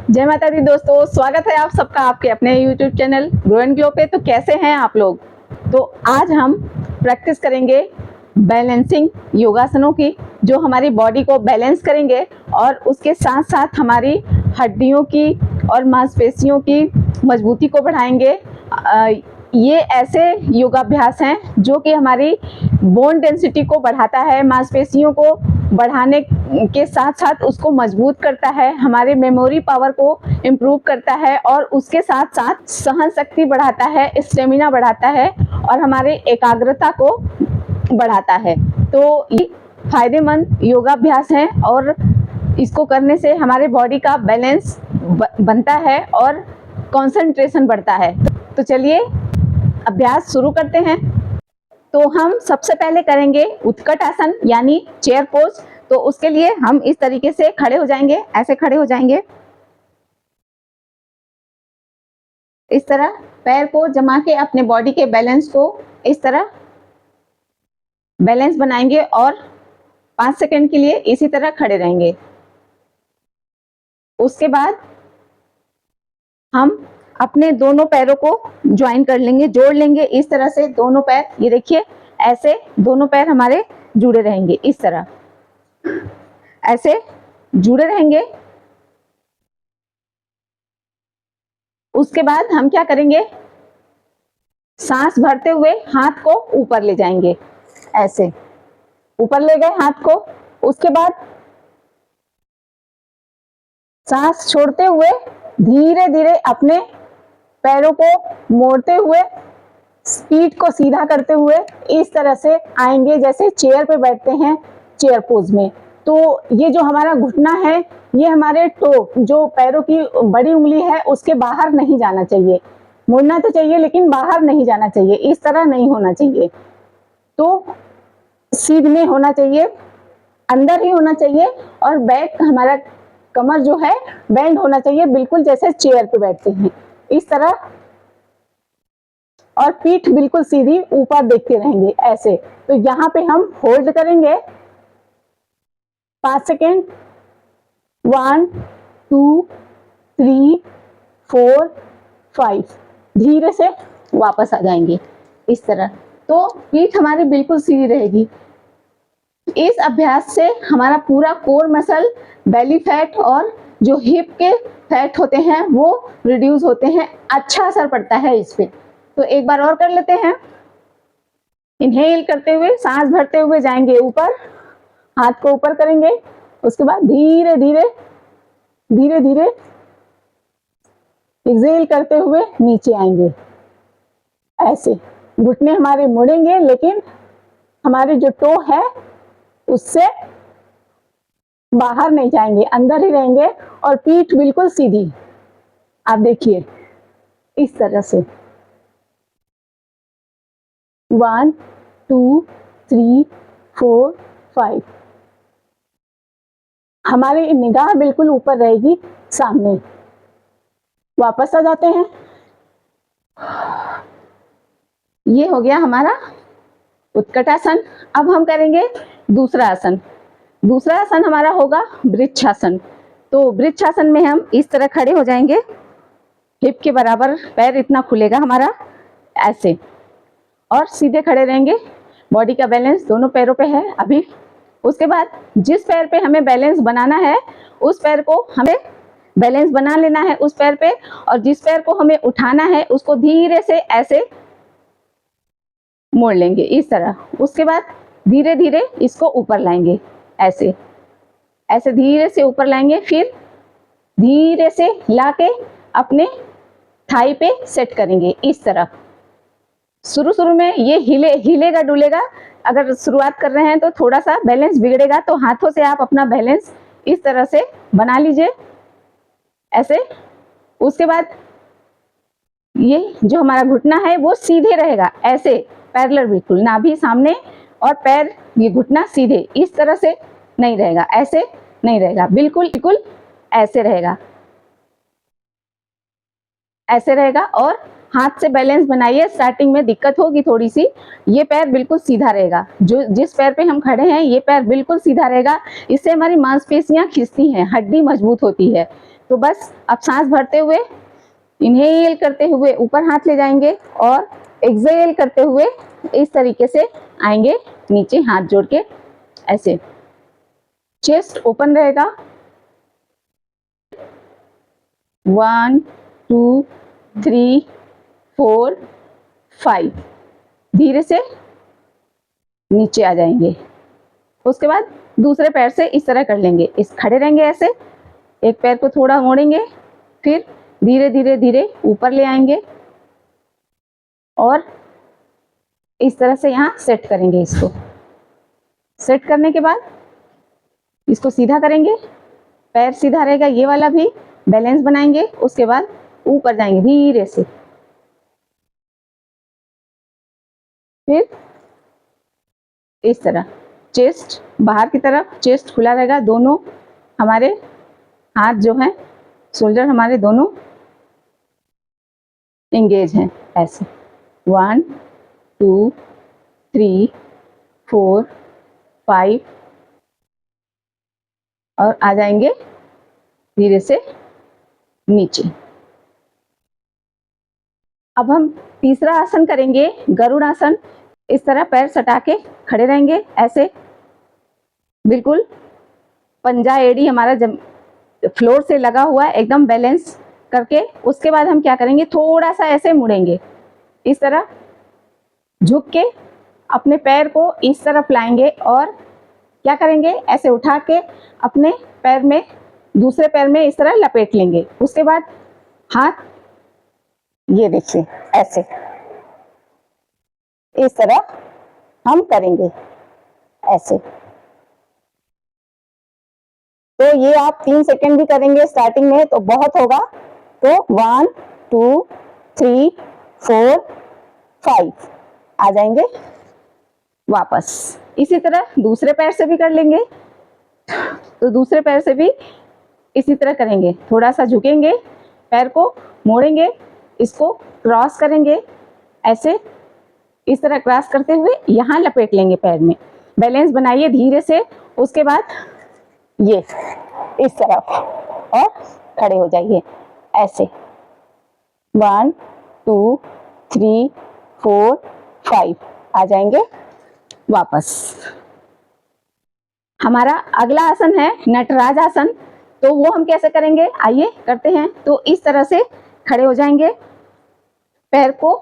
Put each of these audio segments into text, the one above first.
जय माता दी दोस्तों, स्वागत है आप सबका आपके अपने YouTube channel grow and glow पे। तो कैसे हैं आप लोग? तो आज हम प्रैक्टिस करेंगे बैलेंसिंग योगासनों की, जो हमारी बॉडी को बैलेंस करेंगे और उसके साथ साथ हमारी हड्डियों की और मांसपेशियों की मजबूती को बढ़ाएंगे। ये ऐसे योगाभ्यास हैं जो कि हमारी बोन डेंसिटी को बढ़ाता है, मांसपेशियों को बढ़ाने के साथ साथ उसको मजबूत करता है, हमारे मेमोरी पावर को इम्प्रूव करता है और उसके साथ साथ सहन शक्ति बढ़ाता है, स्टेमिना बढ़ाता है और हमारे एकाग्रता को बढ़ाता है। तो ये फायदेमंद योगाभ्यास हैं और इसको करने से हमारे बॉडी का बैलेंस बनता है और कंसंट्रेशन बढ़ता है। तो चलिए अभ्यास शुरू करते हैं। तो हम सबसे पहले करेंगे उत्कट आसन यानी चेयर पोज। तो उसके लिए हम इस तरीके से खड़े हो जाएंगे, ऐसे खड़े हो जाएंगे, इस तरह पैर को जमा के अपने बॉडी के बैलेंस को इस तरह बैलेंस बनाएंगे और 5 सेकंड के लिए इसी तरह खड़े रहेंगे। उसके बाद हम अपने दोनों पैरों को ज्वाइन कर लेंगे, जोड़ लेंगे इस तरह से दोनों पैर। ये देखिए, ऐसे दोनों पैर हमारे जुड़े रहेंगे, इस तरह ऐसे जुड़े रहेंगे। उसके बाद हम क्या करेंगे, सांस भरते हुए हाथ को ऊपर ले जाएंगे, ऐसे ऊपर ले गए हाथ को। उसके बाद सांस छोड़ते हुए धीरे धीरे अपने पैरों को मोड़ते हुए, पीठ को सीधा करते हुए इस तरह से आएंगे जैसे चेयर पे बैठते हैं, चेयर पोज में। तो ये जो हमारा घुटना है, ये हमारे टो, जो पैरों की बड़ी उंगली है, उसके बाहर नहीं जाना चाहिए। मुड़ना तो चाहिए लेकिन बाहर नहीं जाना चाहिए, इस तरह नहीं होना चाहिए। तो सीधे होना चाहिए, अंदर ही होना चाहिए और बैक हमारा कमर जो है बेंड होना चाहिए, बिल्कुल जैसे चेयर पे बैठते हैं इस तरह। और पीठ बिल्कुल सीधी ऊपर देखते रहेंगे ऐसे। तो यहाँ पे हम होल्ड करेंगे 5 सेकेंड, 1 2 3 4 5, धीरे से वापस आ जाएंगे इस तरह। तो पीठ हमारी बिल्कुल सीधी रहेगी। इस अभ्यास से हमारा पूरा कोर मसल, बेली फैट और जो हिप के फैट होते हैं वो रिड्यूस होते हैं, अच्छा असर पड़ता है इस पे। तो एक बार और कर लेते हैं। इनहेल करते हुए सांस भरते हुए जाएंगे ऊपर, हाथ को ऊपर करेंगे। उसके बाद धीरे धीरे धीरे धीरे एक्सहेल करते हुए नीचे आएंगे ऐसे। घुटने हमारे मुड़ेंगे लेकिन हमारे जो टो है उससे बाहर नहीं जाएंगे, अंदर ही रहेंगे और पीठ बिल्कुल सीधी। आप देखिए इस तरह से 1 2 3 4 5, हमारी निगाह बिल्कुल ऊपर रहेगी, सामने। वापस आ जाते हैं। ये हो गया हमारा उत्कट आसन। अब हम करेंगे दूसरा आसन। दूसरा आसन हमारा होगा वृक्षासन। तो वृक्षासन में हम इस तरह खड़े हो जाएंगे, हिप के बराबर पैर इतना खुलेगा हमारा ऐसे, और सीधे खड़े रहेंगे। बॉडी का बैलेंस दोनों पैरों पे है अभी। उसके बाद जिस पैर पे हमें बैलेंस बनाना है उस पैर को हमें बैलेंस बना लेना है उस पैर पे, और जिस पैर को हमें उठाना है उसको धीरे से ऐसे मोड़ लेंगे इस तरह। उसके बाद धीरे धीरे इसको ऊपर लाएंगे ऐसे, ऐसे धीरे से ऊपर लाएंगे, फिर धीरे से लाके अपने थाई पे सेट करेंगे इस तरह। शुरू में ये हिलेगा डुलेगा, अगर शुरुआत कर रहे हैं तो थोड़ा सा बैलेंस बिगड़ेगा, तो हाथों से आप अपना बैलेंस इस तरह से बना लीजिए ऐसे। उसके बाद ये जो हमारा घुटना है वो सीधे रहेगा ऐसे, पैरेलल बिल्कुल, नाभि सामने और पैर, ये घुटना सीधे, इस तरह से नहीं रहेगा, ऐसे नहीं रहेगा, बिल्कुल बिल्कुल ऐसे रहेगा, ऐसे रहेगा। और हाथ से बैलेंस बनाइए, स्टार्टिंग में दिक्कत होगी थोड़ी सी। ये पैर बिल्कुल सीधा रहेगा, जो जिस पैर पे हम खड़े हैं ये पैर बिल्कुल सीधा रहेगा। इससे हमारी मांसपेशियां खिंचती हैं, हड्डी मजबूत होती है। तो बस अब सांस भरते हुए इनहेल करते हुए ऊपर हाथ ले जाएंगे और एक्सहेल करते हुए इस तरीके से आएंगे नीचे हाथ जोड़ के, ऐसे चेस्ट ओपन रहेगा। 1 2 3 4 5, धीरे से नीचे आ जाएंगे। उसके बाद दूसरे पैर से इस तरह कर लेंगे, इस खड़े रहेंगे ऐसे, एक पैर को थोड़ा मोड़ेंगे, फिर धीरे धीरे धीरे ऊपर ले आएंगे और इस तरह से यहाँ सेट करेंगे। इसको सेट करने के बाद इसको सीधा करेंगे, पैर सीधा रहेगा, ये वाला भी बैलेंस बनाएंगे। उसके बाद ऊपर जाएंगे धीरे से, फिर इस तरह चेस्ट बाहर की तरफ, चेस्ट खुला रहेगा, दोनों हमारे हाथ जो हैं, शोल्डर हमारे दोनों एंगेज हैं, ऐसे 1 2 3 4 5 और आ जाएंगे धीरे से नीचे। अब हम तीसरा आसन करेंगे, गरुड़ आसन। इस तरह पैर सटा के खड़े रहेंगे ऐसे, बिल्कुल पंजा एड़ी हमारा फ्लोर से लगा हुआ है, एकदम बैलेंस करके। उसके बाद हम क्या करेंगे, थोड़ा सा ऐसे मुड़ेंगे, इस तरह झुक के अपने पैर को इस तरफ लाएंगे और क्या करेंगे, ऐसे उठा के अपने पैर में, दूसरे पैर में इस तरह लपेट लेंगे। उसके बाद हाथ ये देखिए ऐसे, इस तरह हम करेंगे ऐसे। तो ये आप 3 सेकंड भी करेंगे स्टार्टिंग में तो बहुत होगा। तो 1 2 3 4 5 आ जाएंगे वापस। इसी तरह दूसरे पैर से भी कर लेंगे, तो दूसरे पैर से भी इसी तरह करेंगे, थोड़ा सा झुकेंगे, पैर को मोड़ेंगे, इसको क्रॉस करेंगे ऐसे, इस तरह क्रॉस करते हुए यहाँ लपेट लेंगे पैर में, बैलेंस बनाइए धीरे से। उसके बाद ये इस तरफ और खड़े हो जाइए ऐसे, 1 2 3 4 5 आ जाएंगे वापस। हमारा अगला आसन है नटराज आसन। तो वो हम कैसे करेंगे, आइए करते हैं। तो इस तरह से खड़े हो जाएंगे, पैर को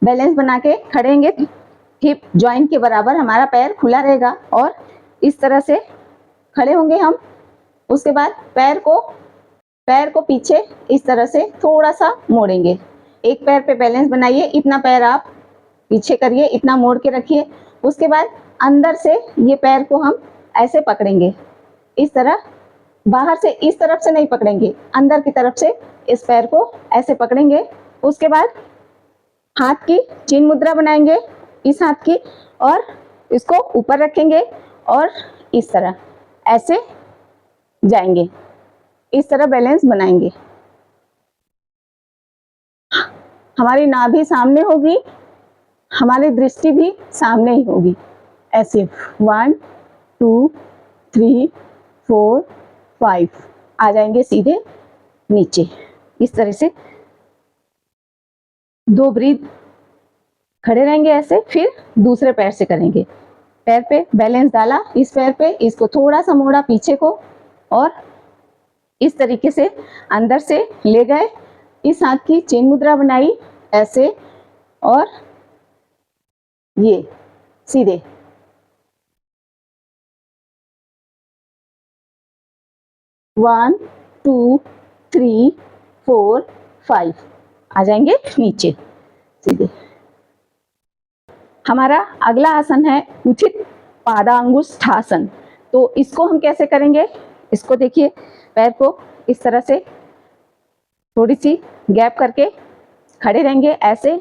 बैलेंस बना के खड़े होंगे, हिप जॉइंट के बराबर हमारा पैर खुला रहेगा और इस तरह से खड़े होंगे हम। उसके बाद पैर को पीछे इस तरह से थोड़ा सा मोड़ेंगे, एक पैर पे बैलेंस बनाइए, इतना पैर आप पीछे करिए, इतना मोड़ के रखिए। उसके बाद अंदर से ये पैर को हम ऐसे पकड़ेंगे, इस तरह, बाहर से इस तरफ से नहीं पकड़ेंगे, अंदर की तरफ से इस पैर को ऐसे पकड़ेंगे। उसके बाद हाथ की चिन्ह मुद्रा बनाएंगे इस हाथ की और इसको ऊपर रखेंगे और इस तरह ऐसे जाएंगे, इस तरह बैलेंस बनाएंगे। हमारी नाभि सामने होगी, हमारी दृष्टि भी सामने ही होगी, ऐसे 1 2 3 4 5 आ जाएंगे सीधे नीचे। इस तरह से 2 ब्रीथ खड़े रहेंगे ऐसे, फिर दूसरे पैर से करेंगे, पैर पे बैलेंस डाला, इस पैर पे, इसको थोड़ा सा मोड़ा पीछे को और इस तरीके से अंदर से ले गए, इस हाथ की चेन मुद्रा बनाई ऐसे और ये सीधे, वन 2 3 4 5 आ जाएंगे नीचे सीधे। हमारा अगला आसन है उचित पादांगुष्ठासन। तो इसको हम कैसे करेंगे, इसको देखिए, पैर को इस तरह से थोड़ी सी गैप करके खड़े रहेंगे ऐसे।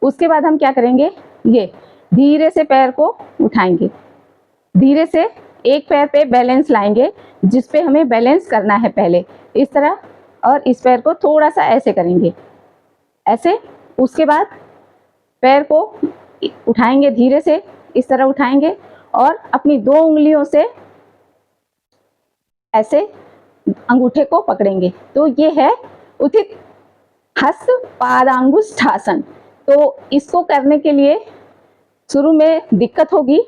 उसके बाद हम क्या करेंगे, ये धीरे से पैर को उठाएंगे, धीरे से एक पैर पे बैलेंस लाएंगे, जिस पे हमें बैलेंस करना है पहले, इस तरह, और इस पैर को थोड़ा सा ऐसे करेंगे ऐसे। उसके बाद पैर को उठाएंगे धीरे से, इस तरह उठाएंगे और अपनी 2 उंगलियों से ऐसे अंगूठे को पकड़ेंगे। तो ये है उचित हस्त पादांगुष्ठासन। तो इसको करने के लिए शुरू में दिक्कत होगी,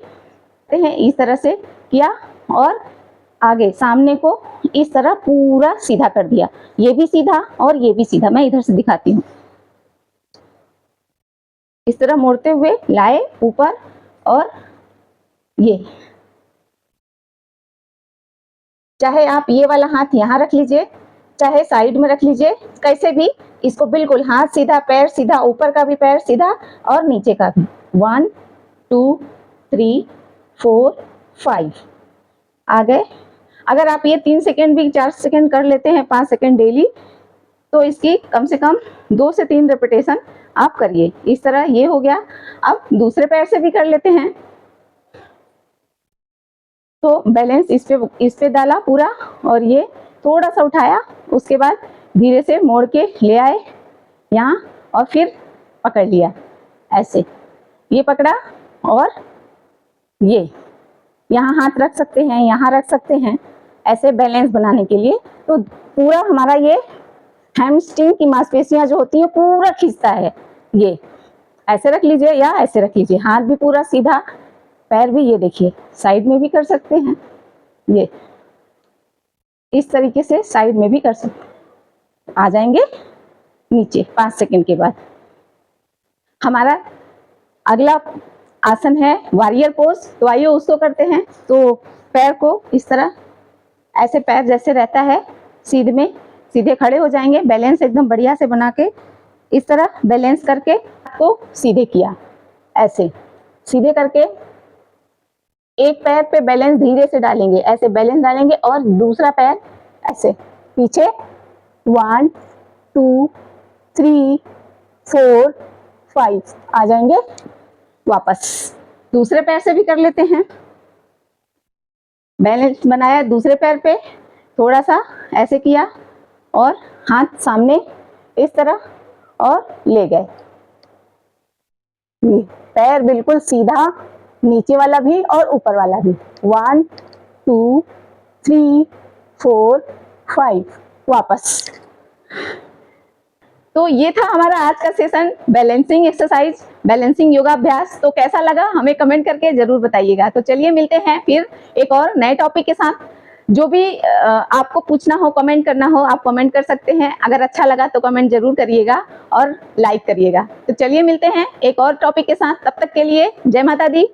इस तरह से किया और आगे सामने को इस तरह पूरा सीधा कर दिया, ये भी सीधा और ये भी सीधा। मैं इधर से दिखाती हूँ। इस तरह मोड़ते हुए लाए ऊपर और ये, चाहे आप ये वाला हाथ यहाँ रख लीजिए, चाहे साइड में रख लीजिए, कैसे भी इसको बिल्कुल हाथ सीधा, पैर सीधा, ऊपर का भी पैर सीधा और नीचे का भी। 1 2 3 4 5 आ गए। अगर आप ये 3 सेकेंड भी 4 सेकेंड कर लेते हैं, 5 सेकेंड डेली, तो इसकी कम से कम 2 से 3 रेपिटेशन आप करिए। इस तरह ये हो गया। अब दूसरे पैर से भी कर लेते हैं। तो बैलेंस इस पे डाला पूरा और ये थोड़ा सा उठाया, उसके बाद धीरे से मोड़ के ले आए यहाँ और फिर पकड़ लिया ऐसे, ये पकड़ा और ये यहाँ हाथ रख सकते हैं, यहाँ रख सकते हैं, ऐसे बैलेंस बनाने के लिए। तो पूरा हमारा ये हैमस्ट्रिंग की मांसपेशियां जो होती हैं पूरा खींचता है। ये ऐसे रख लीजिए या ऐसे रख लीजिए, हाथ भी पूरा सीधा, पैर भी ये देखिए साइड में भी कर सकते हैं, ये इस तरीके से साइड में भी कर सकते हैं। आ जाएंगे नीचे 5 सेकंड के बाद। हमारा अगला आसन है वॉरियर पोज। तो आइए उसको करते हैं। तो पैर को इस तरह ऐसे, पैर जैसे रहता है सीधे में, सीधे खड़े हो जाएंगे। बैलेंस एकदम बढ़िया से बना के इस तरह बैलेंस करके आपको सीधे किया, ऐसे सीधे करके एक पैर पे बैलेंस धीरे से डालेंगे, ऐसे बैलेंस डालेंगे और दूसरा पैर ऐसे पीछे। 1 2 3 4 5 आ जाएंगे वापस। दूसरे पैर से भी कर लेते हैं। बैलेंस बनाया दूसरे पैर पे, थोड़ा सा ऐसे किया और हाथ सामने इस तरह और ले गए। पैर बिल्कुल सीधा, नीचे वाला भी और ऊपर वाला भी। 1 2 3 4 5 वापस। तो ये था हमारा आज का सेशन, बैलेंसिंग एक्सरसाइज, बैलेंसिंग योगाभ्यास। तो कैसा लगा हमें कमेंट करके जरूर बताइएगा। तो चलिए मिलते हैं फिर एक और नए टॉपिक के साथ। जो भी आपको पूछना हो, कमेंट करना हो, आप कमेंट कर सकते हैं। अगर अच्छा लगा तो कमेंट जरूर करिएगा और लाइक करिएगा। तो चलिए मिलते हैं एक और टॉपिक के साथ। तब तक के लिए जय माता दी।